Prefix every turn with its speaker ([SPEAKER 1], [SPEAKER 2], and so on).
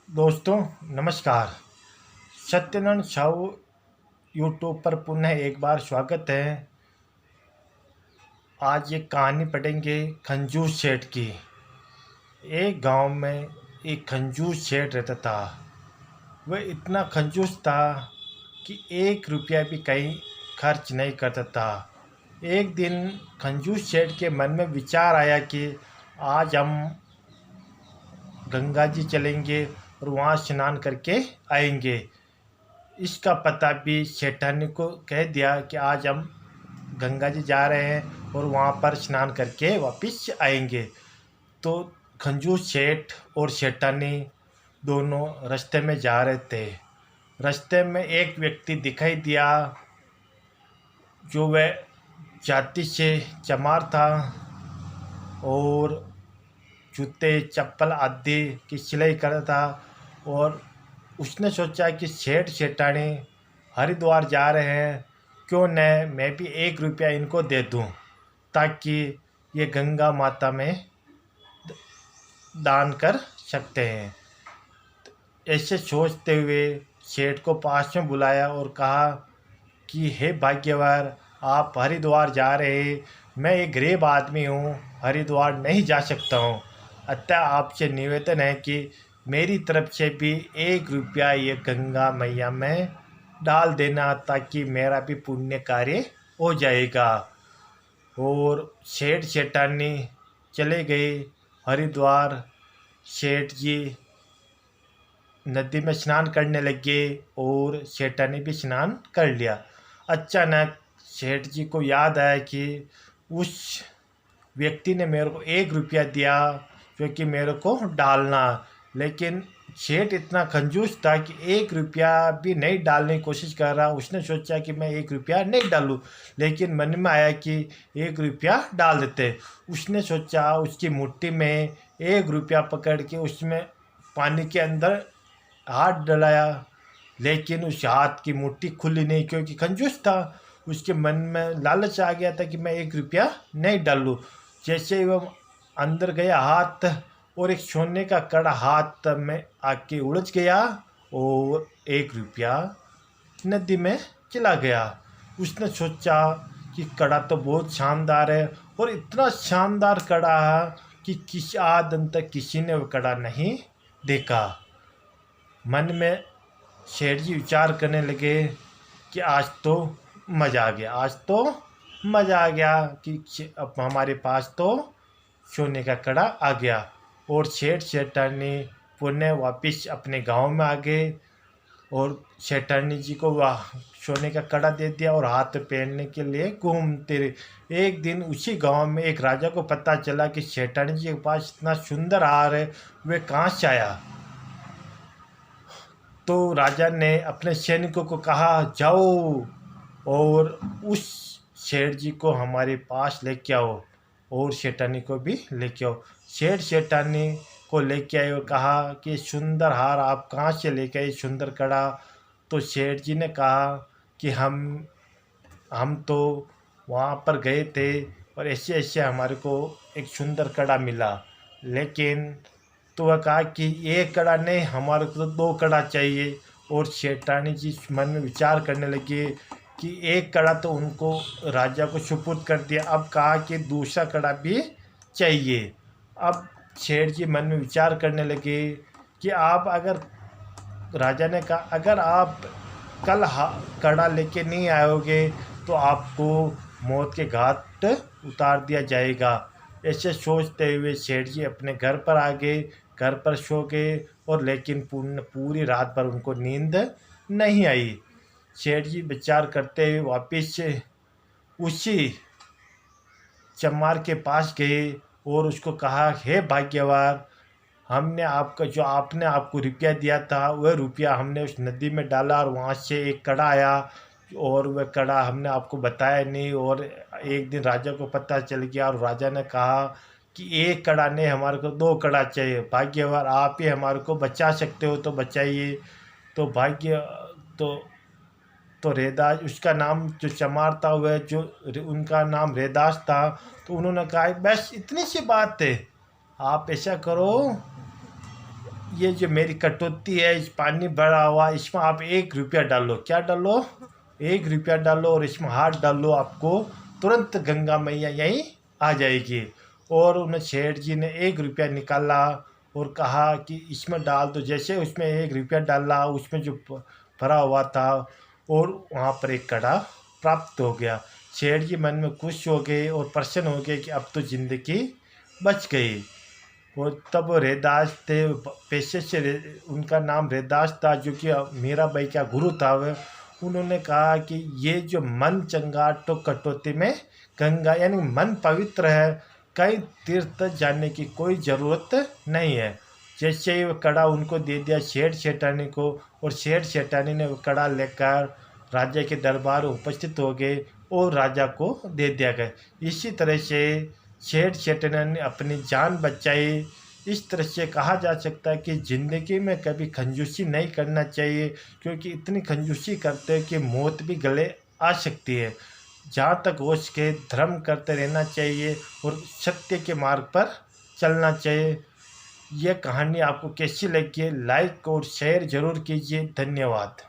[SPEAKER 1] दोस्तों नमस्कार। सत्यनारायण साहू यूट्यूब पर पुनः एक बार स्वागत है। आज ये कहानी पढ़ेंगे कंजूस सेठ की। एक गांव में एक कंजूस सेठ रहता था। वह इतना कंजूस था कि 1 रुपया भी कहीं खर्च नहीं करता था। एक दिन कंजूस सेठ के मन में विचार आया कि आज हम गंगा जी चलेंगे और वहाँ स्नान करके आएंगे। इसका पता भी सेठानी को कह दिया कि आज हम गंगा जी जा रहे हैं और वहाँ पर स्नान करके वापस आएंगे। तो कंजूस सेठ और सेठानी दोनों रास्ते में जा रहे थे। रास्ते में एक व्यक्ति दिखाई दिया जो वह जाति से चमार था और जूते चप्पल आदि की सिलाई करता था। और उसने सोचा कि सेठ सेठानी हरिद्वार जा रहे हैं, क्यों न मैं भी 1 रुपया इनको दे दूं ताकि ये गंगा माता में दान कर सकते हैं। ऐसे सोचते हुए सेठ को पास में बुलाया और कहा कि हे भाग्यवान, आप हरिद्वार जा रहे हैं, मैं एक गरीब आदमी हूँ, हरिद्वार नहीं जा सकता हूँ, अतः आपसे निवेदन है कि मेरी तरफ से भी 1 रुपया ये गंगा मैया में डाल देना ताकि मेरा भी पुण्य कार्य हो जाएगा। और सेठ सेठानी चले गए हरिद्वार। सेठ जी नदी में स्नान करने लगे और सेठानी भी स्नान कर लिया। अचानक सेठ जी को याद आया कि उस व्यक्ति ने मेरे को 1 रुपया दिया जो कि मेरे को डालना, लेकिन सेठ इतना कंजूस था कि 1 रुपया भी नहीं डालने की कोशिश कर रहा। उसने सोचा कि मैं 1 रुपया नहीं डालूं, लेकिन मन में आया कि 1 रुपया डाल देते। उसने सोचा, उसकी मुट्ठी में 1 रुपया पकड़ के उसमें पानी के अंदर हाथ डलाया, लेकिन उस हाथ की मुट्ठी खुली नहीं क्योंकि कंजूस था। उसके मन में लालच आ गया था कि मैं 1 रुपया नहीं डालूं। जैसे ही वह अंदर गया हाथ, और एक सोने का कड़ा हाथ में आके उलझ गया और 1 रुपया नदी में चला गया। उसने सोचा कि कड़ा तो बहुत शानदार है और इतना शानदार कड़ा है कि किसी आज तक किसी ने वो कड़ा नहीं देखा। मन में सेठ जी विचार करने लगे कि आज तो मज़ा आ गया, आज तो मज़ा आ गया कि अब हमारे पास तो सोने का कड़ा आ गया। और सेठ सेठानी पुनः वापस अपने गांव में आ गए और सेठानी जी को वह सोने का कड़ा दे दिया और हाथ पहनने के लिए घूमते रहे। एक दिन उसी गांव में एक राजा को पता चला कि सेठानी जी के पास इतना सुंदर हार है, वे कहाँ से आया। तो राजा ने अपने सैनिकों को कहा, जाओ और उस सेठ जी को हमारे पास लेके आओ और सेठानी को भी लेके आओ। सेठ सेठानी को लेके आए और कहा कि सुंदर हार आप कहाँ से लेके आए, सुंदर कड़ा। तो सेठ जी ने कहा कि हम तो वहाँ पर गए थे और ऐसे ऐसे हमारे को एक सुंदर कड़ा मिला, लेकिन तो वह कहा कि एक कड़ा नहीं, हमारे को तो 2 कड़ा चाहिए। और सेठानी जी मन में विचार करने लगे कि एक कड़ा तो उनको राजा को सुपुर्द कर दिया, अब कहा कि दूसरा कड़ा भी चाहिए। अब सेठ जी मन में विचार करने लगे कि आप अगर, राजा ने कहा, अगर आप कल कड़ा लेके नहीं आओगे तो आपको मौत के घाट उतार दिया जाएगा। ऐसे सोचते हुए सेठ जी अपने घर पर आ गए, घर पर सो गए और लेकिन पूरी रात भर उनको नींद नहीं आई। सेठ जी विचार करते हुए वापस उसी चमार के पास गए और उसको कहा, हे भाग्यवान, हमने आपका जो आपने आपको रुपया दिया था वह रुपया हमने उस नदी में डाला और वहाँ से एक कड़ा आया और वह कड़ा हमने आपको बताया नहीं। और एक दिन राजा को पता चल गया और राजा ने कहा कि एक कड़ा नहीं, हमारे को 2 कड़ा चाहिए। भाग्यवान, आप ही हमारे को बचा सकते हो तो बचाइए। तो भाग्य तो रेदास, उसका नाम जो चमार था वह जो उनका नाम रेदास था। तो उन्होंने कहा बस इतनी सी बात है, आप ऐसा करो, ये जो मेरी कटौती है, इस पानी भरा हुआ, इसमें आप 1 रुपया डालो। क्या डालो? 1 रुपया डालो और इसमें हाथ डालो, आपको तुरंत गंगा मैया यहीं आ जाएगी। और उन सेठ जी ने 1 रुपया निकाला और कहा कि इसमें डाल दो। जैसे उसमें 1 रुपया डाला, उसमें जो भरा हुआ था, और वहाँ पर एक कड़ा प्राप्त हो गया। सेठ जी मन में खुश हो गए और प्रसन्न हो गए कि अब तो ज़िंदगी बच गई। और तब रैदास थे, पेशे से उनका नाम रैदास था, जो कि मीराबाई का गुरु था। वह उन्होंने कहा कि ये जो मन चंगा तो कटौती में गंगा, यानी मन पवित्र है, कई तीर्थ जाने की कोई ज़रूरत नहीं है। जैसे ही वो कड़ा उनको दे दिया सेठ सेठानी को, और सेठ सेठानी ने वो कड़ा लेकर राजा के दरबार में उपस्थित हो गए और राजा को दे दिया गया। इसी तरह से सेठ सेठानी ने अपनी जान बचाई। इस तरह से कहा जा सकता है कि ज़िंदगी में कभी कंजूसी नहीं करना चाहिए, क्योंकि इतनी कंजूसी करते हैं कि मौत भी गले आ सकती है। जहाँ तक हो सके धर्म करते रहना चाहिए और सत्य के मार्ग पर चलना चाहिए। यह कहानी आपको कैसी लगी है, लाइक और शेयर ज़रूर कीजिए। धन्यवाद।